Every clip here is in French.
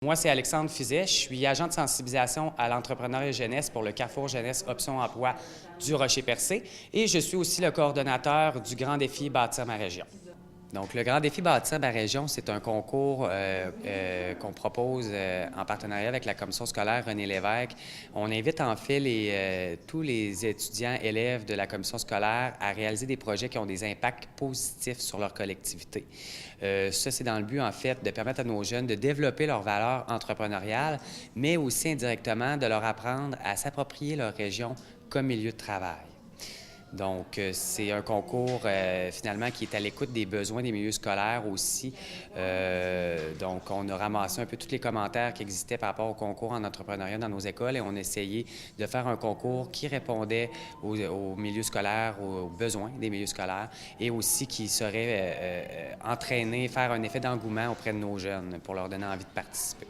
Moi, c'est Alexandre Fizet. Je suis agent de sensibilisation à l'entrepreneuriat jeunesse pour le Carrefour Jeunesse Option Emploi du Rocher-Percé et je suis aussi le coordonnateur du Grand Défi Bâtir ma région. Donc, le Grand Défi Bâtir ma région, c'est un concours qu'on propose en partenariat avec la commission scolaire René Lévesque. On invite en fait tous les étudiants, élèves de la commission scolaire à réaliser des projets qui ont des impacts positifs sur leur collectivité. Ça, c'est dans le but, en fait, de permettre à nos jeunes de développer leurs valeurs entrepreneuriales, mais aussi indirectement de leur apprendre à s'approprier leur région comme milieu de travail. Donc, c'est un concours, finalement, qui est à l'écoute des besoins des milieux scolaires aussi. Donc, on a ramassé un peu tous les commentaires qui existaient par rapport au concours en entrepreneuriat dans nos écoles et on a essayé de faire un concours qui répondait aux milieux scolaires, aux besoins des milieux scolaires et aussi qui serait entraîné, faire un effet d'engouement auprès de nos jeunes pour leur donner envie de participer.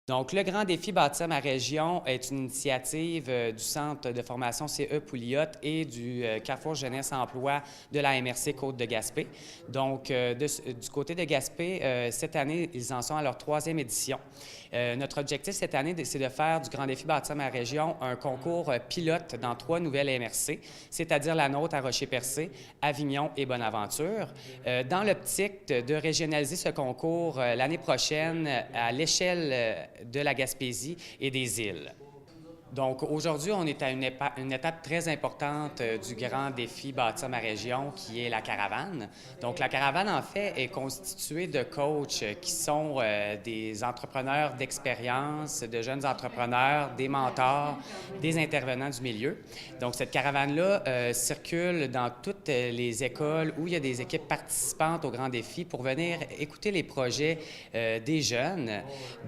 Donc, le Grand Défi Bâtir ma région est une initiative du Centre de formation CE Pouliot et du Carrefour Jeunesse Emploi de la MRC Côte-de-Gaspé. Donc, du côté de Gaspé, cette année, ils en sont à leur 3e édition. Notre objectif cette année, c'est de faire du Grand Défi Bâtir ma région un concours pilote dans 3 nouvelles MRC, c'est-à-dire la nôtre à Rocher-Percé, Avignon et Bonaventure, dans l'optique de régionaliser ce concours l'année prochaine à l'échelle de la Gaspésie et des îles. Donc, aujourd'hui, on est à une étape très importante du Grand Défi Bâtir ma région, qui est la caravane. Donc, la caravane, en fait, est constituée de coachs qui sont des entrepreneurs d'expérience, de jeunes entrepreneurs, des mentors, des intervenants du milieu. Donc, cette caravane-là circule dans toutes les écoles où il y a des équipes participantes au Grand Défi pour venir écouter les projets des jeunes.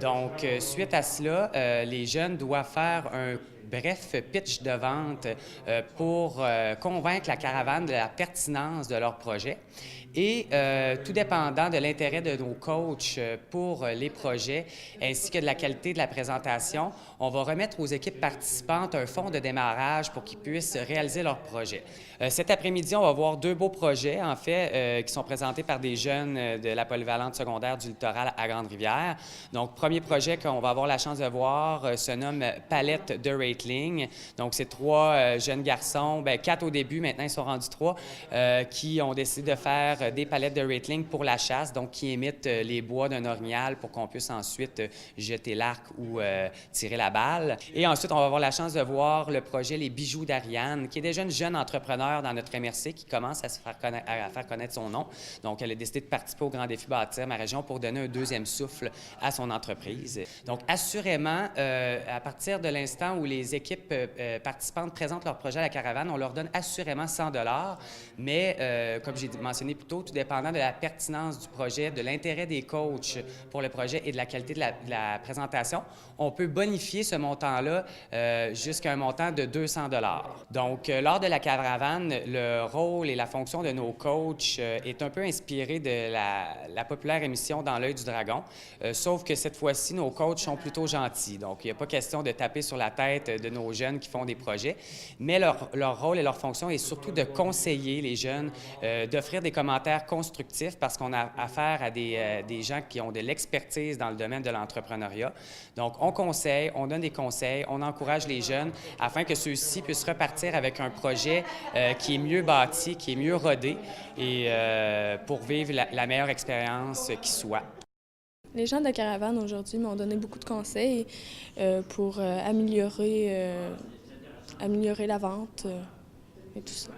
Donc, suite à cela, les jeunes doivent faire un bref pitch de vente pour convaincre la caravane de la pertinence de leur projet. Et tout dépendant de l'intérêt de nos coachs pour les projets ainsi que de la qualité de la présentation, on va remettre aux équipes participantes un fonds de démarrage pour qu'ils puissent réaliser leur projet. Cet après-midi, on va voir 2 beaux projets, en fait, qui sont présentés par des jeunes de la polyvalente secondaire du littoral à Grande-Rivière. Donc, premier projet qu'on va avoir la chance de voir se nomme Palette de Ratling. Donc, c'est 3 jeunes garçons, 4 au début, maintenant ils sont rendus 3, qui ont décidé de faire des palettes de Ratling pour la chasse, donc qui imitent les bois d'un orignal pour qu'on puisse ensuite jeter l'arc ou tirer la balle. Et ensuite, on va avoir la chance de voir le projet Les Bijoux d'Ariane, qui est déjà une jeune entrepreneur dans notre MRC qui commence à faire connaître son nom. Donc, elle a décidé de participer au Grand Défi Bâtir ma région pour donner un 2e souffle à son entreprise. Donc, assurément, à partir de l'instant où les équipes participantes présentent leur projet à la caravane, on leur donne assurément 100 $, mais comme j'ai mentionné plus tôt, tout dépendant de la pertinence du projet, de l'intérêt des coachs pour le projet et de la qualité de la présentation, on peut bonifier ce montant-là jusqu'à un montant de 200 $. Donc, lors de la caravane, le rôle et la fonction de nos coachs est un peu inspiré de la populaire émission Dans l'œil du dragon, sauf que cette fois-ci, nos coachs sont plutôt gentils. Donc, il n'y a pas question de taper sur la tête de nos jeunes qui font des projets, mais leur rôle et leur fonction est surtout de conseiller les jeunes, d'offrir des commentaires constructifs parce qu'on a affaire à des gens qui ont de l'expertise dans le domaine de l'entrepreneuriat. Donc, on conseille, on donne des conseils, on encourage les jeunes afin que ceux-ci puissent repartir avec un projet qui est mieux bâti, qui est mieux rodé et pour vivre la meilleure expérience qui soit. Les gens de la caravane aujourd'hui m'ont donné beaucoup de conseils pour améliorer la vente et tout ça.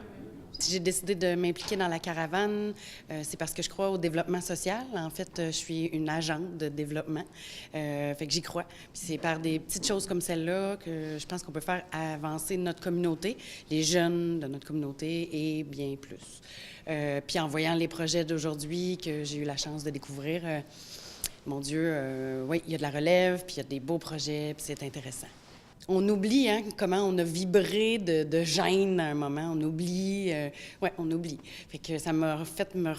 Si j'ai décidé de m'impliquer dans la caravane, c'est parce que je crois au développement social. En fait, je suis une agente de développement, fait que j'y crois. Puis c'est par des petites choses comme celle-là que je pense qu'on peut faire avancer notre communauté, les jeunes de notre communauté et bien plus. Puis en voyant les projets d'aujourd'hui que j'ai eu la chance de découvrir, mon Dieu, oui, il y a de la relève, puis il y a des beaux projets, puis c'est intéressant. On oublie comment on a vibré de gêne à un moment. On oublie. On oublie. Fait que ça m'a fait me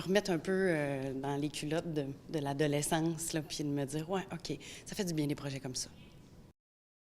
remettre un peu dans les culottes de l'adolescence, puis de me dire, OK, ça fait du bien des projets comme ça.